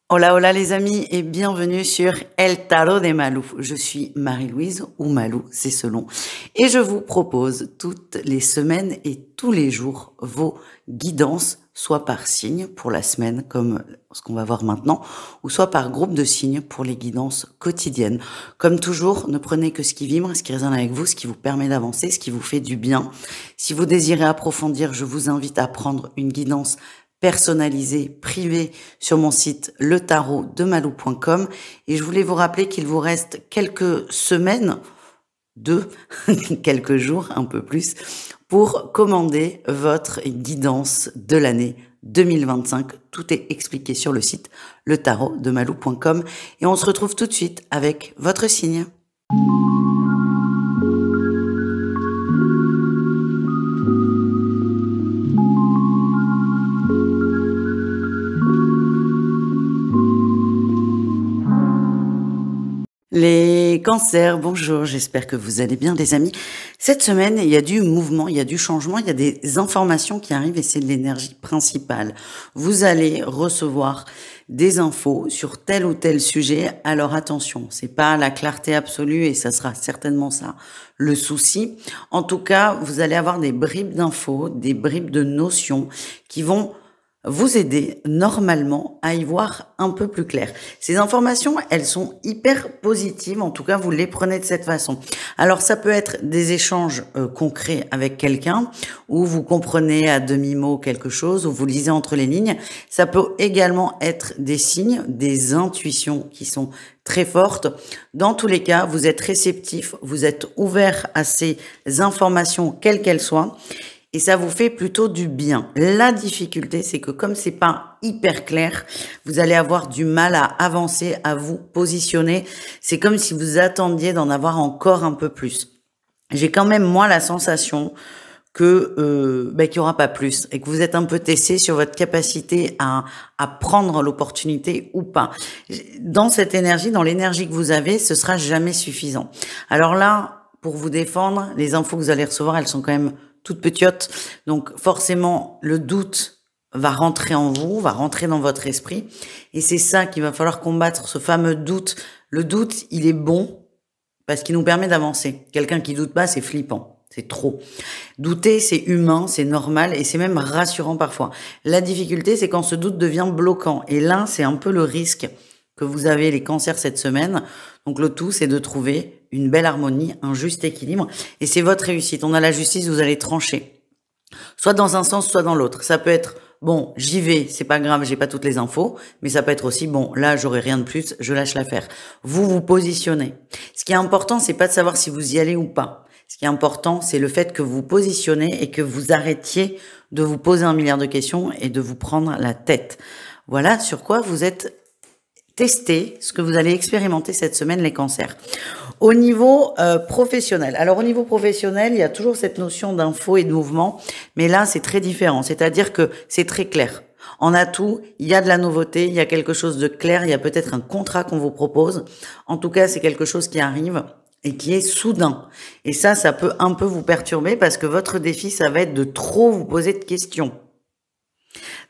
Hola, hola les amis et bienvenue sur El Tarot de Malou. Je suis Marie-Louise ou Malou, c'est selon. Et je vous propose toutes les semaines et tous les jours vos guidances, soit par signe pour la semaine comme ce qu'on va voir maintenant, ou soit par groupe de signes pour les guidances quotidiennes. Comme toujours, ne prenez que ce qui vibre, ce qui résonne avec vous, ce qui vous permet d'avancer, ce qui vous fait du bien. Si vous désirez approfondir, je vous invite à prendre une guidance personnalisé, privé sur mon site letarotdemalou.com et je voulais vous rappeler qu'il vous reste quelques semaines, quelques jours, un peu plus, pour commander votre guidance de l'année 2025. Tout est expliqué sur le site letarotdemalou.com et on se retrouve tout de suite avec votre signe. Les cancers, bonjour, j'espère que vous allez bien les amis. Cette semaine, il y a du mouvement, il y a du changement, il y a des informations qui arrivent et c'est l'énergie principale. Vous allez recevoir des infos sur tel ou tel sujet. Alors attention, c'est pas la clarté absolue et ça sera certainement ça le souci. En tout cas, vous allez avoir des bribes d'infos, des bribes de notions qui vont vous aider normalement à y voir un peu plus clair. Ces informations, elles sont hyper positives, en tout cas vous les prenez de cette façon. Alors ça peut être des échanges concrets avec quelqu'un, où vous comprenez à demi-mot quelque chose, où vous lisez entre les lignes. Ça peut également être des signes, des intuitions qui sont très fortes. Dans tous les cas, vous êtes réceptif, vous êtes ouvert à ces informations, quelles qu'elles soient. Et ça vous fait plutôt du bien. La difficulté, c'est que comme c'est pas hyper clair, vous allez avoir du mal à avancer, à vous positionner. C'est comme si vous attendiez d'en avoir encore un peu plus. J'ai quand même, moi, la sensation que qu'il y aura pas plus et que vous êtes un peu testé sur votre capacité à prendre l'opportunité ou pas. Dans cette énergie, dans l'énergie que vous avez, ce sera jamais suffisant. Alors là, pour vous défendre, les infos que vous allez recevoir, elles sont quand même toute petite, donc forcément le doute va rentrer en vous, va rentrer dans votre esprit, et c'est ça qu'il va falloir combattre, ce fameux doute. Le doute, il est bon parce qu'il nous permet d'avancer. Quelqu'un qui doute pas, c'est flippant, c'est trop. Douter, c'est humain, c'est normal, et c'est même rassurant parfois. La difficulté, c'est quand ce doute devient bloquant, et là, c'est un peu le risque que vous avez les cancers cette semaine. Donc le tout, c'est de trouver une belle harmonie, un juste équilibre. Et c'est votre réussite. On a la justice, vous allez trancher. Soit dans un sens, soit dans l'autre. Ça peut être, bon, j'y vais, c'est pas grave, j'ai pas toutes les infos. Mais ça peut être aussi, bon, là, j'aurai rien de plus, je lâche l'affaire. Vous vous positionnez. Ce qui est important, c'est pas de savoir si vous y allez ou pas. Ce qui est important, c'est le fait que vous vous positionnez et que vous arrêtiez de vous poser un milliard de questions et de vous prendre la tête. Voilà sur quoi vous êtes tester ce que vous allez expérimenter cette semaine, les cancers. Au niveau professionnel. Alors, au niveau professionnel, il y a toujours cette notion d'info et de mouvement, mais là, c'est très différent. C'est-à-dire que c'est très clair. En atout, il y a de la nouveauté, il y a quelque chose de clair, il y a peut-être un contrat qu'on vous propose. En tout cas, c'est quelque chose qui arrive et qui est soudain. Et ça peut un peu vous perturber parce que votre défi, ça va être de trop vous poser de questions.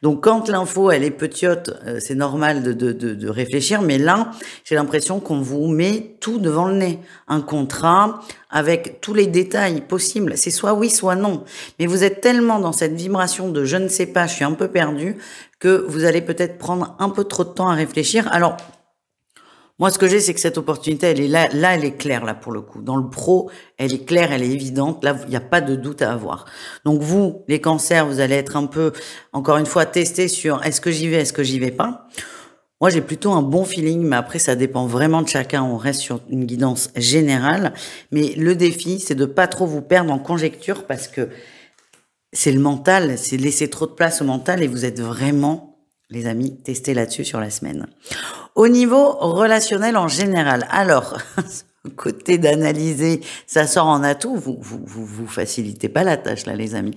Donc quand l'info elle est petite, c'est normal de réfléchir, mais là j'ai l'impression qu'on vous met tout devant le nez, un contrat avec tous les détails possibles, c'est soit oui soit non, mais vous êtes tellement dans cette vibration de je ne sais pas, je suis un peu perdu, que vous allez peut-être prendre un peu trop de temps à réfléchir. Alors moi, ce que j'ai, c'est que cette opportunité, elle est là, elle est claire, là, pour le coup. Dans le pro, elle est claire, elle est évidente. Là, il n'y a pas de doute à avoir. Donc, vous, les cancers, vous allez être un peu, encore une fois, testé sur est-ce que j'y vais, est-ce que j'y vais pas. Moi, j'ai plutôt un bon feeling, mais après, ça dépend vraiment de chacun. On reste sur une guidance générale. Mais le défi, c'est de pas trop vous perdre en conjecture parce que c'est le mental, c'est laisser trop de place au mental et vous êtes vraiment, les amis, testés là-dessus sur la semaine. Au niveau relationnel en général, alors, côté d'analyser, ça sort en atout, vous facilitez pas la tâche là les amis.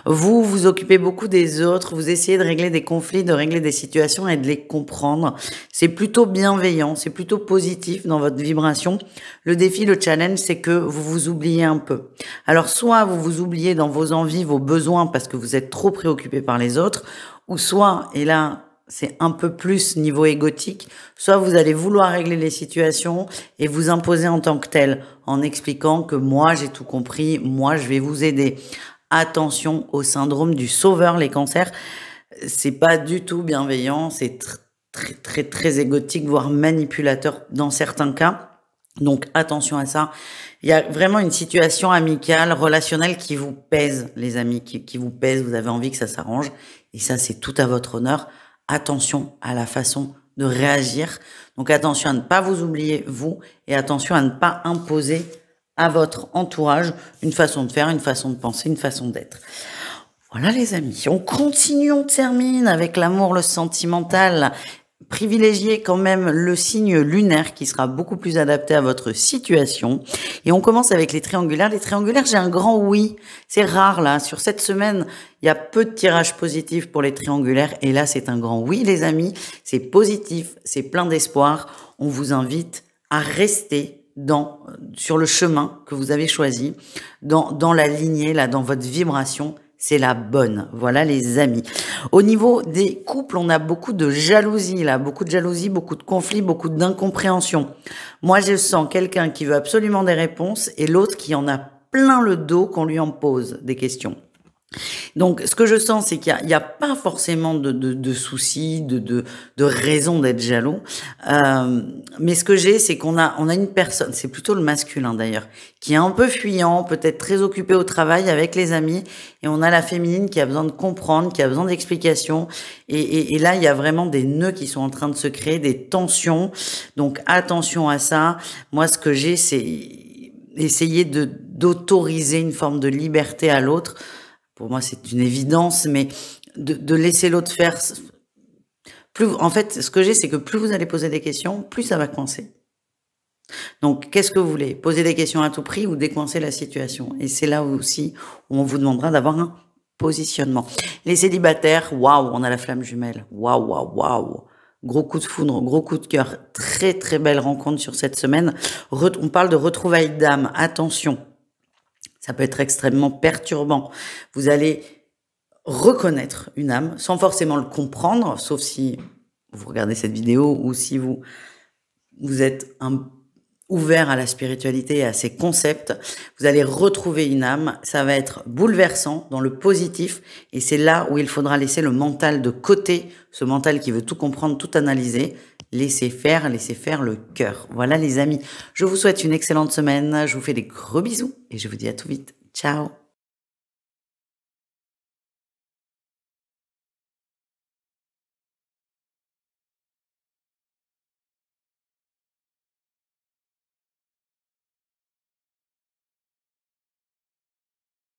Vous vous occupez beaucoup des autres, vous essayez de régler des conflits, de régler des situations et de les comprendre. C'est plutôt bienveillant, c'est plutôt positif dans votre vibration. Le défi, le challenge, c'est que vous vous oubliez un peu. Alors soit vous vous oubliez dans vos envies, vos besoins parce que vous êtes trop préoccupé par les autres, ou soit, et là, c'est un peu plus niveau égotique, soit vous allez vouloir régler les situations et vous imposer en tant que tel, en expliquant que moi j'ai tout compris, moi je vais vous aider. Attention au syndrome du sauveur, les cancers, c'est pas du tout bienveillant, c'est très égotique, voire manipulateur dans certains cas. Donc attention à ça. Il y a vraiment une situation amicale, relationnelle qui vous pèse, les amis, qui vous pèse. Vous avez envie que ça s'arrange. Et ça, c'est tout à votre honneur. Attention à la façon de réagir. Donc attention à ne pas vous oublier, vous, et attention à ne pas imposer à votre entourage une façon de faire, une façon de penser, une façon d'être. Voilà les amis, on continue, on termine avec l'amour, le sentimental. Privilégiez quand même le signe lunaire qui sera beaucoup plus adapté à votre situation. Et on commence avec les triangulaires. Les triangulaires, j'ai un grand oui. C'est rare là. Sur cette semaine, il y a peu de tirages positifs pour les triangulaires. Et là, c'est un grand oui les amis. C'est positif, c'est plein d'espoir. On vous invite à rester sur le chemin que vous avez choisi, dans la lignée, là, dans votre vibration. C'est la bonne. Voilà les amis. Au niveau des couples, on a beaucoup de jalousie là, beaucoup de conflits, beaucoup d'incompréhension. Moi, je sens quelqu'un qui veut absolument des réponses et l'autre qui en a plein le dos qu'on lui en pose des questions. Donc, ce que je sens, c'est qu'il y a pas forcément de soucis, de raison d'être jaloux. Mais ce que j'ai, c'est on a une personne, c'est plutôt le masculin d'ailleurs, qui est un peu fuyant, peut-être très occupé au travail avec les amis, et on a la féminine qui a besoin de comprendre, qui a besoin d'explications. Et là, il y a vraiment des nœuds qui sont en train de se créer, des tensions. Donc, attention à ça. Moi, ce que j'ai, c'est essayer d'autoriser une forme de liberté à l'autre. Pour moi, c'est une évidence, mais de laisser l'autre faire. En fait, ce que j'ai, c'est que plus vous allez poser des questions, plus ça va coincer. Donc, qu'est-ce que vous voulez? Poser des questions à tout prix ou décoincer la situation? Et c'est là aussi où on vous demandera d'avoir un positionnement. Les célibataires, waouh, on a la flamme jumelle. Waouh, waouh, waouh. Gros coup de foudre, gros coup de cœur. Très belle rencontre sur cette semaine. On parle de retrouvailles d'âme. Attention. Ça peut être extrêmement perturbant. Vous allez reconnaître une âme sans forcément le comprendre, sauf si vous regardez cette vidéo ou si vous êtes ouvert à la spiritualité et à ces concepts. Vous allez retrouver une âme. Ça va être bouleversant dans le positif. Et c'est là où il faudra laisser le mental de côté, ce mental qui veut tout comprendre, tout analyser. Laissez faire le cœur. Voilà les amis, je vous souhaite une excellente semaine, je vous fais des gros bisous et je vous dis à tout vite. Ciao.